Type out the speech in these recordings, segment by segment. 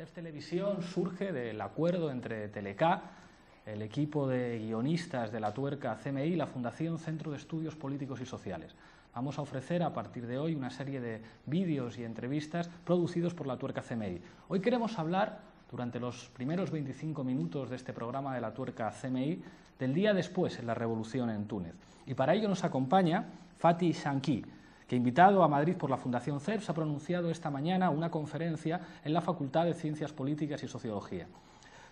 CEPS Televisión surge del acuerdo entre Teleca, el equipo de guionistas de La Tuerca CMI y la Fundación Centro de Estudios Políticos y Sociales. Vamos a ofrecer a partir de hoy una serie de vídeos y entrevistas producidos por La Tuerca CMI. Hoy queremos hablar, durante los primeros 25 minutos de este programa de La Tuerca CMI, del día después en la revolución en Túnez. Y para ello nos acompaña Fatih Shanki, que, invitado a Madrid por la Fundación CEPS, ha pronunciado esta mañana una conferencia en la Facultad de Ciencias Políticas y Sociología.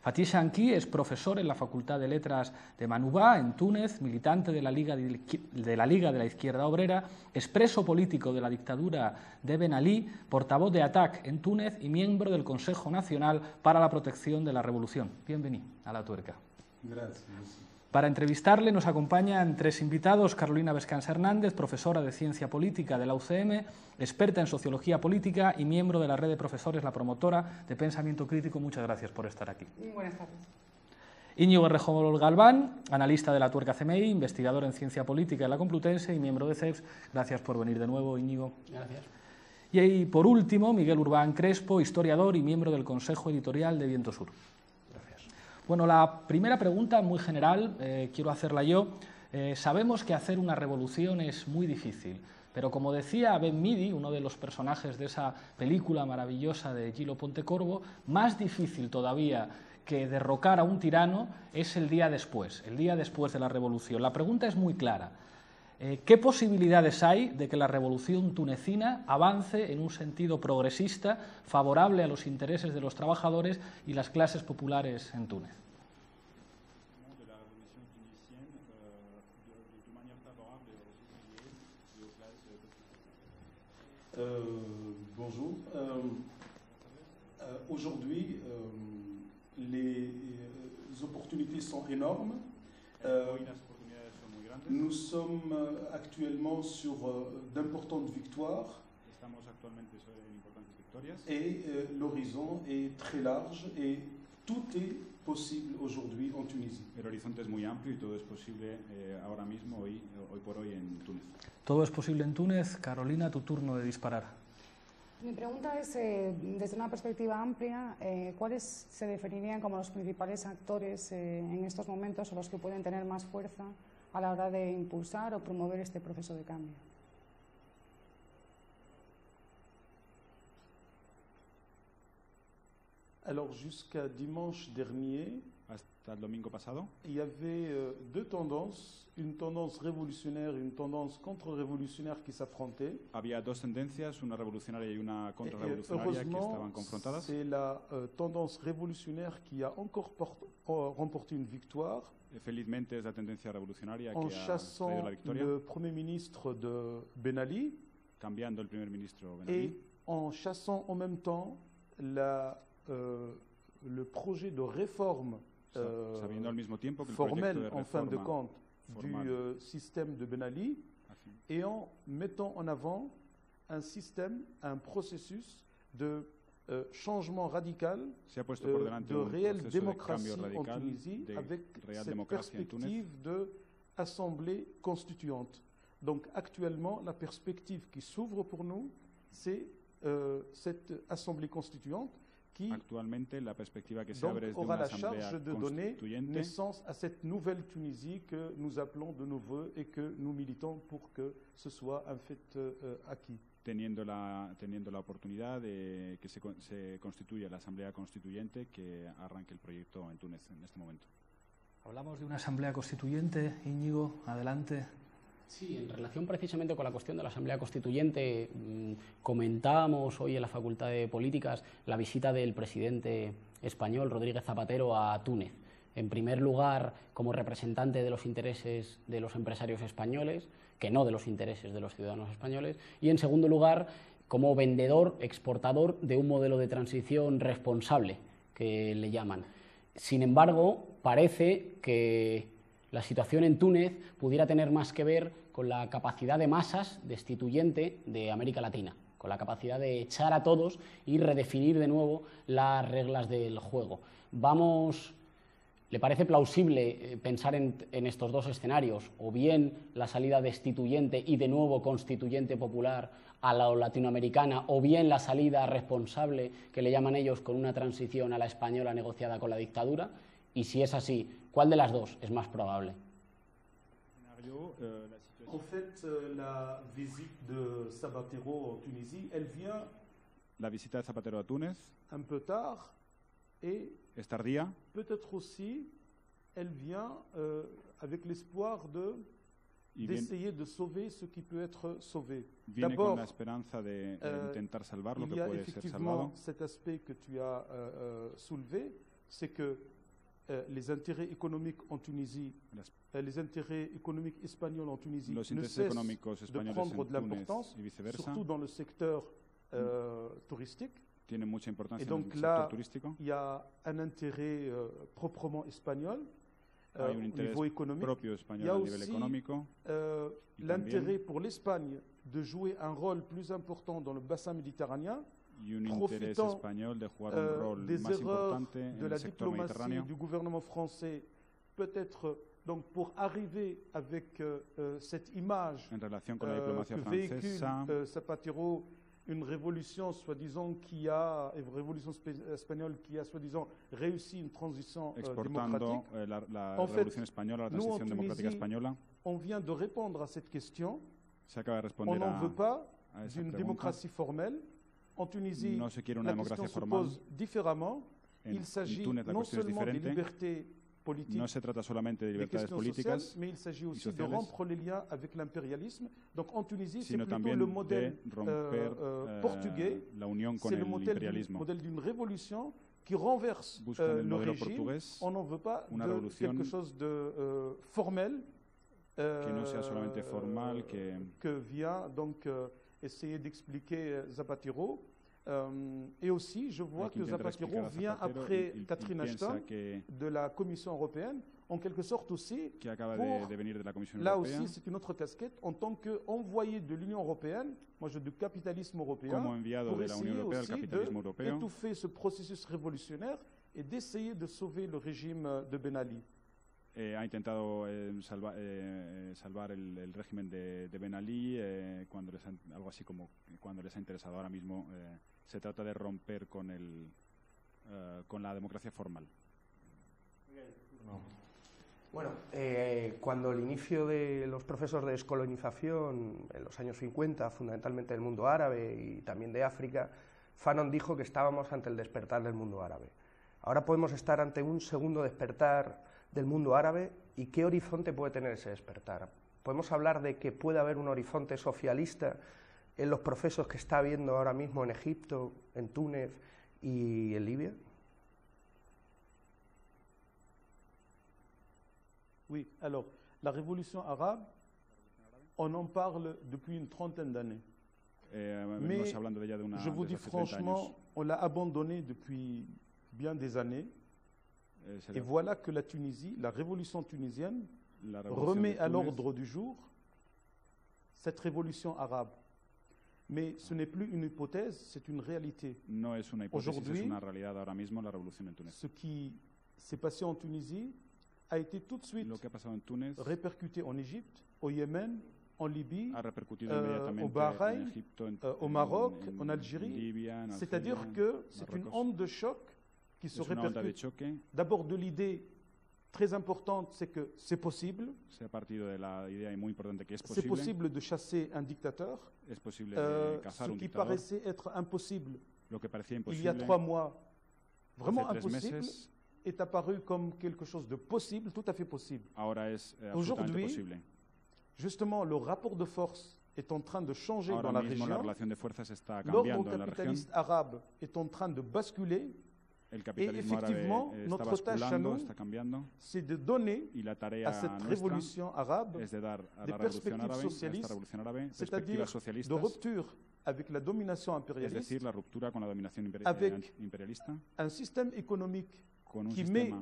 Fatih Shanki es profesor en la Facultad de Letras de Manubá, en Túnez, militante de la Liga de la Izquierda Obrera, expreso político de la dictadura de Ben Ali, portavoz de ATAC en Túnez y miembro del Consejo Nacional para la Protección de la Revolución. Bienvenido a La Tuerca. Gracias. Para entrevistarle nos acompañan tres invitados: Carolina Vescanza Hernández, profesora de Ciencia Política de la UCM, experta en Sociología Política y miembro de la Red de Profesores, la promotora de Pensamiento Crítico. Muchas gracias por estar aquí. Buenas tardes. Íñigo Errejón Galván, analista de La Tuerca CMI, investigador en Ciencia Política de la Complutense y miembro de CEPS. Gracias por venir de nuevo, Íñigo. Gracias. Y por último, Miguel Urbán Crespo, historiador y miembro del Consejo Editorial de Viento Sur. Bueno, la primera pregunta, muy general, quiero hacerla yo. Sabemos que hacer una revolución es muy difícil, pero como decía Ben Midi, uno de los personajes de esa película maravillosa de Gillo Pontecorvo, más difícil todavía que derrocar a un tirano es el día después de la revolución. La pregunta es muy clara. ¿Qué posibilidades hay de que la revolución tunecina avance en un sentido progresista, favorable a los intereses de los trabajadores y las clases populares en Túnez? Bonjour. Aujourd'hui, les opportunités sont énormes. Nous sommes actuellement sur d'importantes victoires et l'horizon est très large et tout est possible aujourd'hui en Tunisie. El horizonte es muy amplio y todo es posible ahora mismo, hoy por hoy en Túnez. Todo es posible en Túnez. Carolina, tu turno de disparar. Mi pregunta es, desde una perspectiva amplia, ¿cuáles se definirían como los principales actores en estos momentos o los que pueden tener más fuerza a la hora de impulsar o promover este proceso de cambio? Alors jusqu'à dimanche dernier, hasta el domingo pasado, il y avait deux tendances, une tendance révolutionnaire et une tendance contre-révolutionnaire qui s'affrontaient. Había dos tendencias, una revolucionaria y una contrarrevolucionaria, que estaban confrontadas. C'est la tendance révolutionnaire qui a encore remporté une victoire. Felizmente es la tendencia revolucionaria en que ha traído la victoria. Le Premier ministre de Ben Ali, cambiando el primer ministro Ben Ali, et en chassant en même temps le projet de réforme sabiendo al mismo tiempo que el formel, proyecto de en fin de compte, formal du système de Ben Ali, et en mettant en avant un système, un processus de changement radical, de réelle démocratie en Tunisie, avec cette perspective d'assemblée constituante. Donc actuellement, la perspective qui s'ouvre pour nous, c'est cette assemblée constituante qui actualmente la perspectiva que se abre es de aura una la asamblea charge de donner constituyente naissance à cette nouvelle Tunisie que nous appelons de nos voeux et que nous militons pour que ce soit un fait acquis. Teniendo la oportunidad de que se constituya la Asamblea Constituyente que arranque el proyecto en Túnez en este momento. Hablamos de una Asamblea Constituyente. Íñigo, adelante. Sí, en relación precisamente con la cuestión de la Asamblea Constituyente, comentábamos hoy en la Facultad de Políticas la visita del presidente español, Rodríguez Zapatero, a Túnez. En primer lugar, como representante de los intereses de los empresarios españoles, que no de los intereses de los ciudadanos españoles, y en segundo lugar, como vendedor, exportador de un modelo de transición responsable, que le llaman. Sin embargo, parece que la situación en Túnez pudiera tener más que ver con la capacidad de masas destituyente de América Latina, con la capacidad de echar a todos y redefinir de nuevo las reglas del juego. Vamos ¿Le parece plausible pensar en estos dos escenarios, o bien la salida destituyente y de nuevo constituyente popular a la latinoamericana, o bien la salida responsable, que le llaman ellos, con una transición a la española negociada con la dictadura? Y si es así, ¿cuál de las dos es más probable? En fait, la visite de Zapatero en Tunisie, elle vient la visita de Zapatero a Túnez un peu tard et es tardía. Peut-être aussi, elle vient avec l'espoir d'essayer de sauver ce qui peut être sauvé. Viene con la esperanza de intentar salvar lo que puede ser salvado. Il y a effectivement cet aspect que tu as soulevé, c'est que les intérêts économiques en Tunisie, les intérêts économiques espagnols en Tunisie ne cessent de prendre de l'importance, surtout dans le secteur touristique. Tiene mucha importancia et donc en el là, sector turístico. Il y a un intérêt proprement espagnol Hay un au interés niveau économique. propio español Il y a a nivel aussi económico. l'intérêt pour l'Espagne de jouer un rôle plus important dans le bassin méditerranéen, Y un interés español de jugar un rol des más erreurs importante en de el la sector diplomatie mediterráneo. du gouvernement français, peut-être donc pour arriver avec cette image En relación con la diplomacia que véhicule francesa, Zapatero, une révolution soi-disant une révolution espagnole qui a soi-disant réussi une transition exportando démocratique. la En fait, revolución española, la nous, en transición democrática Tunisie, española. On vient de répondre à cette question. Se acaba de On responder n'en veut pas a esa d'une pregunta. démocratie formelle. En Tunisie, No se quiere una la question democracia se formal. pose différemment. Il s'agit Túnez la non cuestión es seulement des diferente. libertés politiques, No se trata solamente de des libertades questions políticas, sociales, mais il s'agit aussi de sociales, rompre les liens avec l'impérialisme. Donc en Tunisie, c'est sino plutôt también le modèle de romper portugais. la unión con C'est le el imperialismo. modèle d'une révolution qui renverse Buscan el le modelo régime. portugués, On n'en veut pas una de revolución quelque chose de formel que no sea solamente formal, que vient donc essayer d'expliquer Zapatero. Et aussi, je vois que Zapatero vient après Catherine Ashton de la Commission européenne, en quelque sorte aussi, que acaba pour, de venir de la Comisión là Europea, aussi c'est une autre casquette, en tant qu'envoyé de l'Union européenne, moi je du capitalisme européen, como enviado pour de la Unión essayer Europea al aussi capitalismo europeo, d'étouffer ce processus révolutionnaire et d'essayer de sauver le régime de Ben Ali. ha intentado salvar el régimen de Ben Ali, algo así como cuando les ha interesado. Ahora mismo se trata de romper con la democracia formal. Bueno, cuando el inicio de los procesos de descolonización en los años 50, fundamentalmente del mundo árabe y también de África, Fanon dijo que estábamos ante el despertar del mundo árabe. Ahora podemos estar ante un segundo despertar del mundo árabe. ¿Y qué horizonte puede tener ese despertar? ¿Podemos hablar de que puede haber un horizonte socialista en los procesos que está habiendo ahora mismo en Egipto, en Túnez y en Libia? Oui, alors, la révolution arabe, on en parle depuis une trentaine d'années. Mais je vous dis franchement, on l'a abandonnée depuis bien des années. Et voilà que la Tunisie, la révolution tunisienne, remet à l'ordre du jour cette révolution arabe. Mais ce n'est plus une hypothèse, c'est une réalité. No es una hipótesis, es una realidad ahora mismo la revolución en Túnez. Ce qui s'est passé en Tunisie a été tout de suite répercuté en Égypte, au Yémen, en Libye, au Bahreïn, au Maroc, en Algérie. C'est-à-dire que c'est une onde de choc qui se répercute d'abord de l'idée très importante, c'est que c'est possible. C'est possible de chasser un dictateur. Ce qui paraissait être impossible il y a 3 mois, vraiment impossible, est apparu comme quelque chose de possible, tout à fait possible. Aujourd'hui, justement, le rapport de force est en train de changer dans la région. L'ordre capitaliste arabe est en train de basculer. Et effectivement, notre tâche à nous, c'est de donner à cette révolution arabe des perspectives socialistes, c'est-à-dire de rupture avec la domination impérialiste, avec un système économique qui met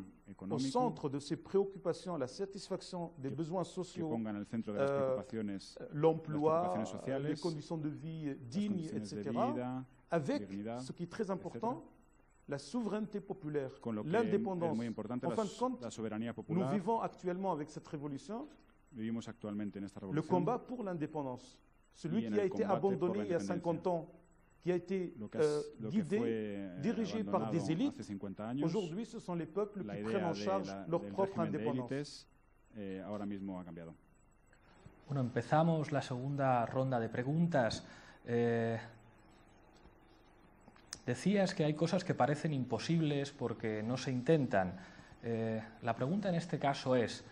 au centre de ses préoccupations la satisfaction des besoins sociaux, l'emploi, les conditions de vie dignes, etc., avec, ce qui est très important, la souveraineté populaire, l'indépendance. En fin de compte, la soberanía popular, nous vivons actuellement avec cette révolution vivimos actualmente en esta le revolución, combat pour l'indépendance. Celui qui a été abandonné il y a 50 ans, qui a été guidé, dirigé par des élites, aujourd'hui ce sont les peuples qui prennent en charge leur propre indépendance. Ahora mismo ha cambiado. Bueno, empezamos la segunda ronda de preguntas. Decías que hay cosas que parecen imposibles porque no se intentan. La pregunta en este caso es,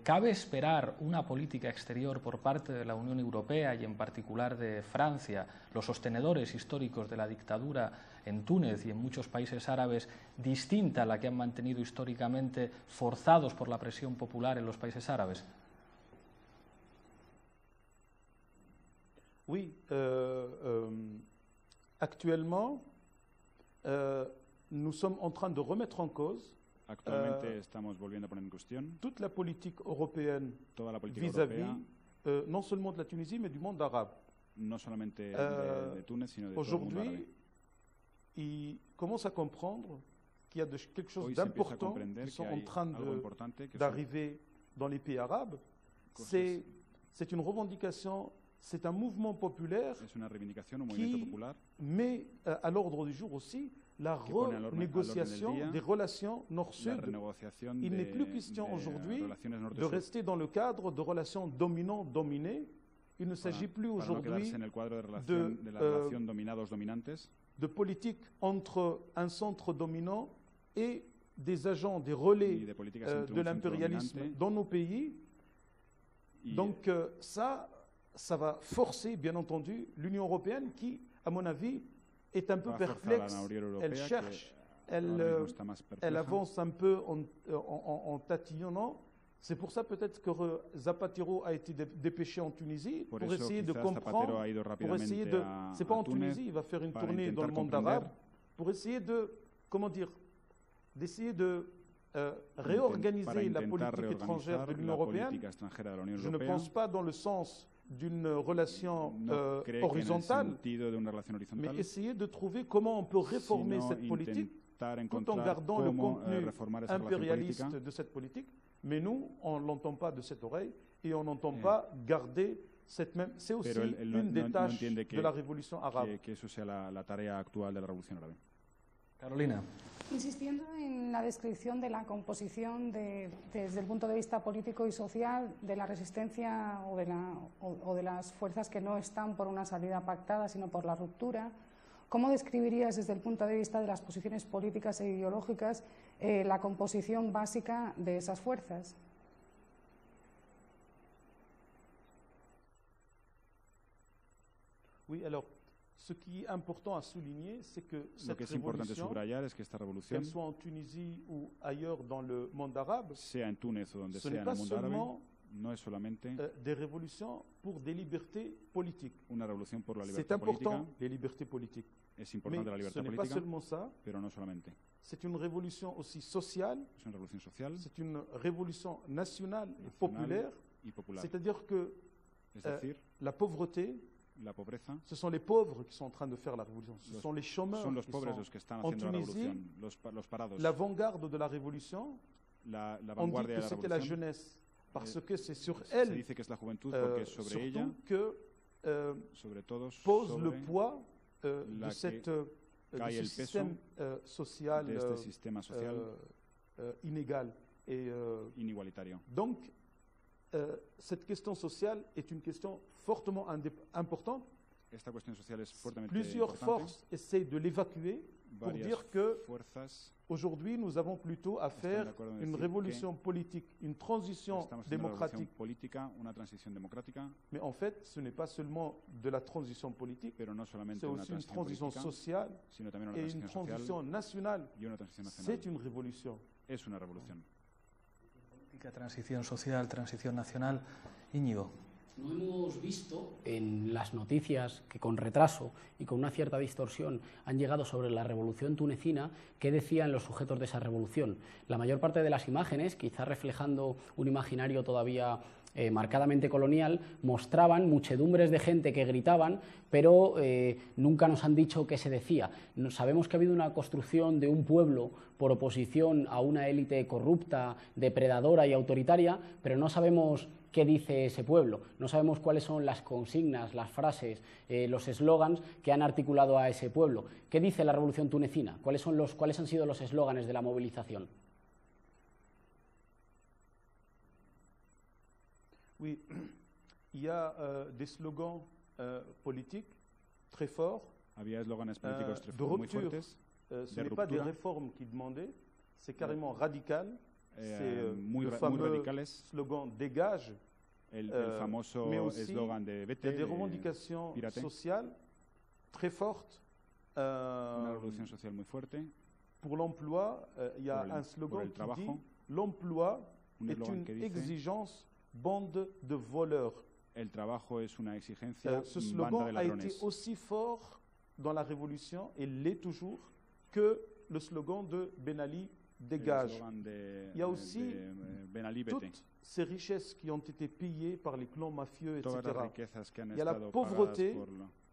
¿cabe esperar una política exterior por parte de la Unión Europea y en particular de Francia, los sostenedores históricos de la dictadura en Túnez y en muchos países árabes, distinta a la que han mantenido históricamente forzados por la presión popular en los países árabes? Oui, actuellement, nous sommes en train de remettre en cause Actualmente estamos volviendo a poner en cuestión toute la politique européenne vis-à-vis non seulement de la Tunisie, mais du monde arabe. No solamente de Túnez, sino de todo el mundo árabe. Aujourd'hui, ils commencent à comprendre qu'il y a quelque chose d'important qui sont en train d'arriver dans les pays arabes. C'est une revendication, c'est un mouvement populaire qui met à l'ordre du jour aussi la renégociation des relations nord-sud. Il n'est plus question aujourd'hui de rester dans le cadre de relations dominant-dominé. Il ne s'agit plus aujourd'hui de politique entre un centre dominant et des agents, des relais de l'impérialisme dans nos pays. Donc ça va forcer, bien entendu, l'Union européenne qui, à mon avis, est un peu perplexe. Elle cherche, elle avance un peu en tatillonnant. C'est pour ça peut-être que Zapatero a été dépêché en Tunisie pour essayer de comprendre, pour essayer de... C'est pas en Tunisie, il va faire une tournée dans le monde arabe pour essayer de, comment dire, d'essayer de réorganiser la politique étrangère de l'Union européenne. Je ne pense pas dans le sens d'une relation horizontale, mais essayer de trouver comment on peut réformer cette politique tout en gardant le contenu impérialiste de cette politique. Mais nous, on ne l'entend pas de cette oreille et on n'entend pas garder cette même... C'est aussi une des tâches de la révolution arabe. Que eso sea la tarea actual de la revolución árabe. Carolina. Insistiendo en la descripción de la composición desde el punto de vista político y social de la resistencia o de las fuerzas que no están por una salida pactada, sino por la ruptura, ¿cómo describirías desde el punto de vista de las posiciones políticas e ideológicas la composición básica de esas fuerzas? Oui, alors, ce qui est important à souligner, c'est que cette révolution, qu'elle soit en Tunisie ou ailleurs dans le monde arabe, ce n'est pas seulement des révolutions pour des libertés politiques. C'est important, les libertés politiques. Mais ce n'est pas seulement ça. C'est une révolution aussi sociale. C'est une révolution nationale et populaire. C'est-à-dire que la pauvreté, ce sont les pauvres qui sont en train de faire la révolution. Ce sont les chômeurs qui sont en Tunisie. L'avant-garde de la révolution, on dit que c'était la jeunesse, parce que c'est sur elle, surtout que pose le poids de ce système social inégal. Et donc, cette question sociale est une question fortement importante. Plusieurs forces essaient de l'évacuer pour dire que aujourd'hui nous avons plutôt à faire une révolution politique, une transition démocratique. Mais en fait, ce n'est pas seulement de la transition politique, c'est aussi une transition sociale et une transition nationale. C'est une révolution. Transición social, transición nacional. Íñigo. No hemos visto en las noticias que con retraso y con una cierta distorsión han llegado sobre la revolución tunecina qué decían los sujetos de esa revolución. La mayor parte de las imágenes, quizás reflejando un imaginario todavía marcadamente colonial, mostraban muchedumbres de gente que gritaban, pero nunca nos han dicho qué se decía. Sabemos que ha habido una construcción de un pueblo por oposición a una élite corrupta, depredadora y autoritaria, pero no sabemos qué dice ese pueblo, no sabemos cuáles son las consignas, las frases, los eslogans que han articulado a ese pueblo. ¿Qué dice la revolución tunecina? ¿Cuáles han sido los eslóganes de la movilización? Oui, il y a des slogans politiques très forts. Había eslóganes políticos muy fuertes. Ce n'est pas des réformes qui demandaient, c'est carrément radical. C'est muy radicales. Slogan dégage. El famoso eslogan de vete. Il y a des revendications sociales très fortes. Una revolución social muy fuerte. Pour l'emploi, il y a un slogan qui dit l'emploi est une exigence bande de voleurs. El trabajo es una exigencia, ce slogan a été aussi fort dans la Révolution, et l'est toujours, que le slogan de Ben Ali, dégage. Il y a aussi toutes ces richesses qui ont été pillées par les clans mafieux, etc. Il y a la pauvreté,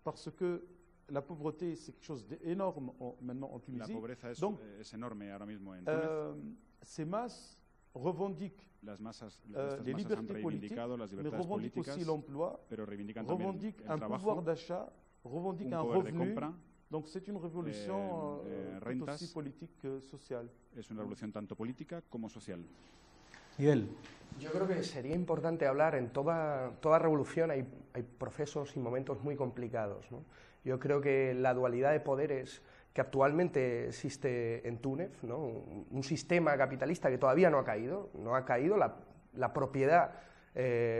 parce que la pauvreté, c'est quelque chose d'énorme maintenant en Tunisie. La pobreza donc, es enorme ahora mismo en Túnez. Ces masses revendiquent les libertés politiques, mais revendiquent aussi l'emploi, revendiquent un pouvoir d'achat, revendiquent un revenu. Donc c'est une révolution tout aussi politique que sociale. Es una revolución tanto política como social. Miguel. Yo creo que sería importante hablar, en toda revolución hay procesos y momentos muy complicados, ¿no? Yo creo que la dualidad de poderes que actualmente existe en Túnez, ¿no? Un sistema capitalista que todavía no ha caído, la propiedad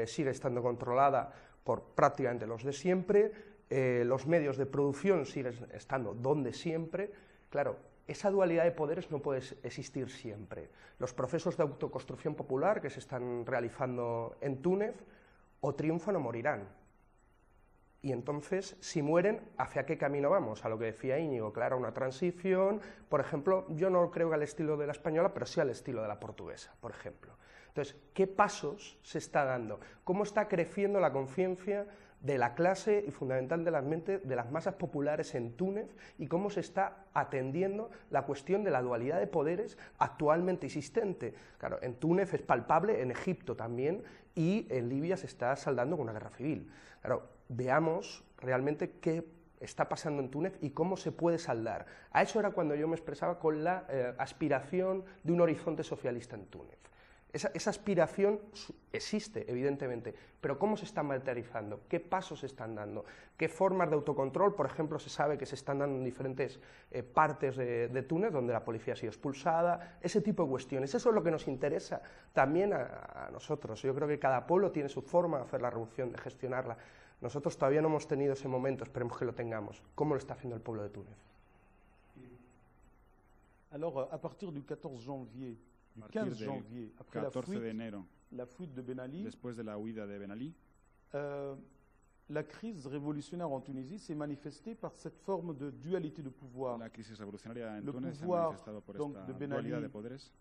sigue estando controlada por prácticamente los de siempre, los medios de producción siguen estando donde siempre. Claro, esa dualidad de poderes no puede existir siempre. Los procesos de autoconstrucción popular que se están realizando en Túnez o triunfan o morirán. Y entonces, si mueren, ¿hacia qué camino vamos? A lo que decía Íñigo, claro, una transición, por ejemplo, yo no creo que al estilo de la española, pero sí al estilo de la portuguesa, por ejemplo. Entonces, ¿qué pasos se está dando? ¿Cómo está creciendo la conciencia de la clase y fundamentalmente de las masas populares en Túnez y cómo se está atendiendo la cuestión de la dualidad de poderes actualmente existente? Claro, en Túnez es palpable, en Egipto también, y en Libia se está saldando con una guerra civil. Claro, veamos realmente qué está pasando en Túnez y cómo se puede saldar. A eso era cuando yo me expresaba con la aspiración de un horizonte socialista en Túnez. Esa aspiración existe, evidentemente, pero ¿cómo se está materializando? ¿Qué pasos se están dando? ¿Qué formas de autocontrol? Por ejemplo, se sabe que se están dando en diferentes partes de Túnez, donde la policía ha sido expulsada, ese tipo de cuestiones. Eso es lo que nos interesa también a nosotros. Yo creo que cada pueblo tiene su forma de hacer la revolución, de gestionarla. Nosotros todavía no hemos tenido ese momento, esperemos que lo tengamos. ¿Cómo lo está haciendo el pueblo de Túnez? Alors, à partir du 14 janvier, du 15 janvier, après la fuite de Ben Ali, después de la huida de Ben Ali, la crise révolutionnaire en Tunisie s'est manifestée par cette forme de dualité de pouvoir. La crisis revolucionaria en le Túnez pouvoir se ha manifestado por donc, esta de Ben dualidad Ali, de poderes,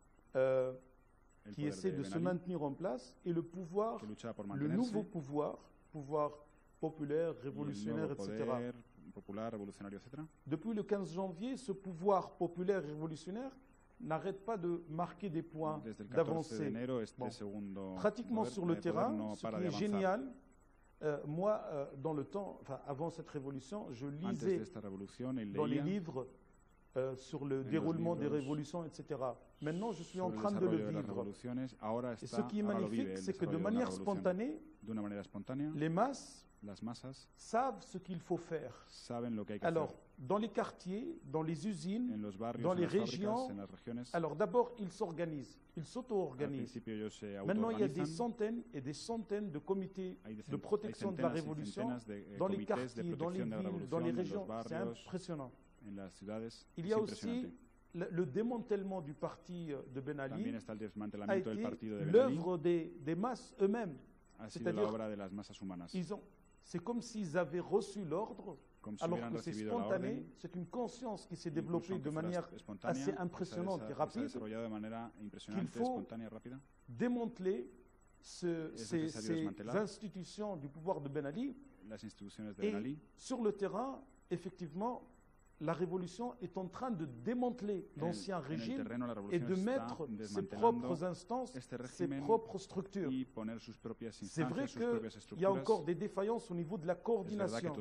qui essaie de se maintenir en place, et le pouvoir, le nouveau pouvoir populaire, révolutionnaire, etc. Popular, revolucionario, etc. Depuis le 15 janvier, ce pouvoir populaire et révolutionnaire n'arrête pas de marquer des points d'avancée. Pratiquement sur le terrain, ce qui est génial, moi, dans le temps, avant cette révolution, je lisais dans les livres sur le déroulement des révolutions, etc. Maintenant, je suis en train de le vivre. Et ce qui est magnifique, c'est que de manière spontanée, les masses savent ce qu'il faut faire. Alors, dans les quartiers, dans les usines, dans les régions, alors d'abord, ils s'organisent, ils s'auto-organisent. Maintenant, il y a des centaines et des centaines de comités de protection de la révolution dans les quartiers, dans les villes, dans les régions. C'est impressionnant. Il y a aussi le démantèlement du parti de Ben Ali a été l'œuvre des masses eux-mêmes. C'est-à-dire, c'est comme s'ils avaient reçu l'ordre, alors que c'est spontané, c'est une conscience qui s'est développée de manière assez impressionnante et rapide, qu'il faut démanteler institutions du pouvoir de Ben Ali. Las instituciones de Ben Ali. Et sur le terrain, effectivement, la révolution est en train de démanteler l'ancien régime et de mettre ses propres instances, ses propres structures. C'est vrai qu'il y a encore des défaillances au niveau de la coordination.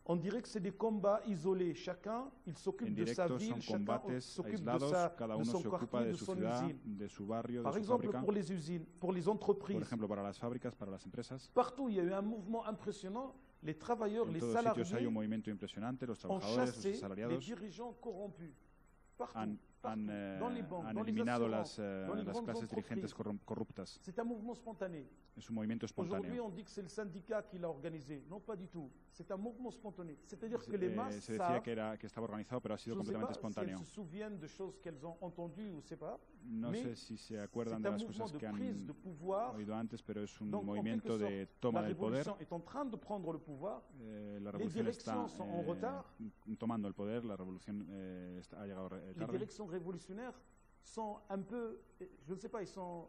On dirait que c'est des combats isolés. Chacun, il s'occupe de sa ville, chacun s'occupe de son quartier, de son usine. Par exemple, pour les usines, pour les entreprises, partout il y a eu un mouvement impressionnant. Les travailleurs, les salariés ont chassé les dirigeants corrompus. Partout, dans les banques, dans les assurances, dans les grandes entreprises. C'est un mouvement spontané. Aujourd'hui, on dit que c'est le syndicat qui l'a organisé. Non, pas du tout. C'est un mouvement spontané. C'est-à-dire que les masses savent, que estaba organizado, pero ha sido completamente espontáneo. Si elles se souviennent de choses qu'elles ont entendues ou c'est pas. No sé si se acuerdan de las cosas que han oído antes, pero es un movimiento de toma del poder. La révolution est en train de prendre le pouvoir. La revolución está tomando el poder. La revolución ha llegado tarde. Les directions révolutionnaires sont un peu, je ne sais pas, ils sont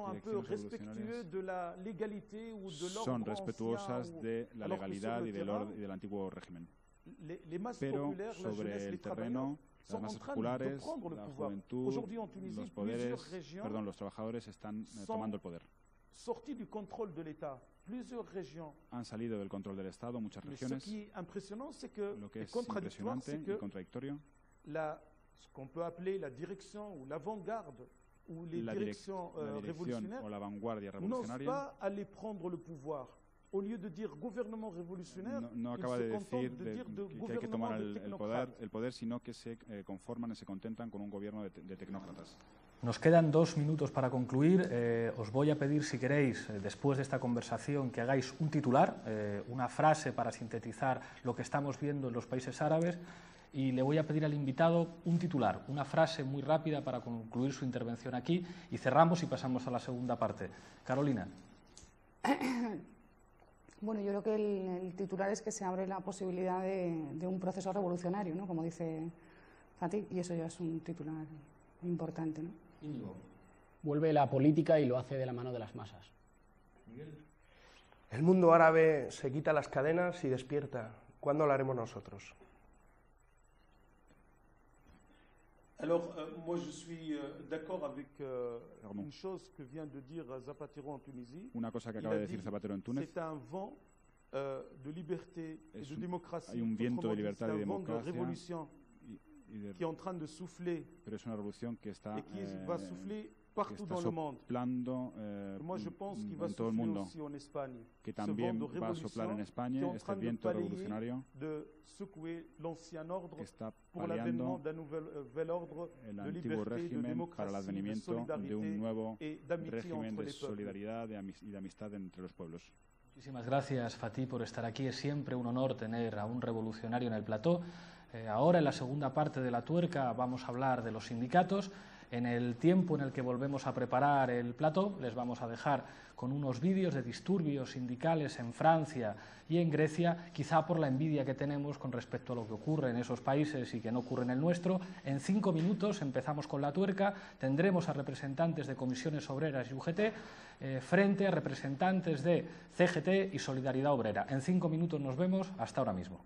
un peu respectueux de la légalité ou de l'ordre son respetuosas de la legalidad y del antiguo régimen. Les masses Pero populaires, la sobre jeunesse, el les terreno, las masas populares, la juventud, los trabajadores están tomando el poder. Sortis du contrôle de l'État, plusieurs régions han salido del control del Estado, muchas regiones. Ce qui est impressionnant, c'est que lo que es impresionante y contradictorio, ce qu'on peut appeler la direction ou l'avant-garde ou les directions révolutionnaires n'osent pas aller prendre le pouvoir. Au lieu de dire gouvernement révolutionnaire, no acaba de decir que hay que tomar el poder, sino que se conforman y se contentan con un gobierno de tecnócratas. Nos quedan 2 minutos para concluir. Os voy a pedir, si queréis, después de esta conversación, que hagáis un titular, una frase para sintetizar lo que estamos viendo en los países árabes. Y le voy a pedir al invitado un titular, una frase muy rápida para concluir su intervención aquí, y cerramos y pasamos a la segunda parte. Carolina. Bueno, yo creo que el titular es que se abre la posibilidad de un proceso revolucionario, ¿no? Como dice Fatih, y eso ya es un titular importante, ¿no? Íñigo. Vuelve la política y lo hace de la mano de las masas. Miguel. El mundo árabe se quita las cadenas y despierta. ¿Cuándo lo haremos nosotros? Alors, moi je suis d'accord avec une chose que vient de dire Zapatero en Tunisie. Una cosa que acaba de decir Zapatero en Túnez. C'est un vent de liberté et de démocratie. Hay un viento de libertad y democracia. C'est un vent de révolution qui est en train de souffler. Pero es una revolución que está et qui va souffler partout dans le monde. Moi je pense qu'il va souffler aussi en Espagne. Que también va a soplar en España este viento revolucionario de secouer l'ancien ordre que está pour l'avènement d'un nouvel ordre de liberté, de démocratie, de solidarité et d'amitié entre les peuples. Solidaridad y de amistad entre los pueblos. Muchísimas gracias, Fatih, por estar aquí. Es siempre un honor tener a un revolucionario en el plató. Ahora, en la segunda parte de La Tuerca, vamos a hablar de los sindicatos. En el tiempo en el que volvemos a preparar el plató, les vamos a dejar con unos vídeos de disturbios sindicales en Francia y en Grecia, quizá por la envidia que tenemos con respecto a lo que ocurre en esos países y que no ocurre en el nuestro. En 5 minutos empezamos con La Tuerca, tendremos a representantes de comisiones obreras y UGT frente a representantes de CGT y Solidaridad Obrera. En 5 minutos nos vemos, hasta ahora mismo.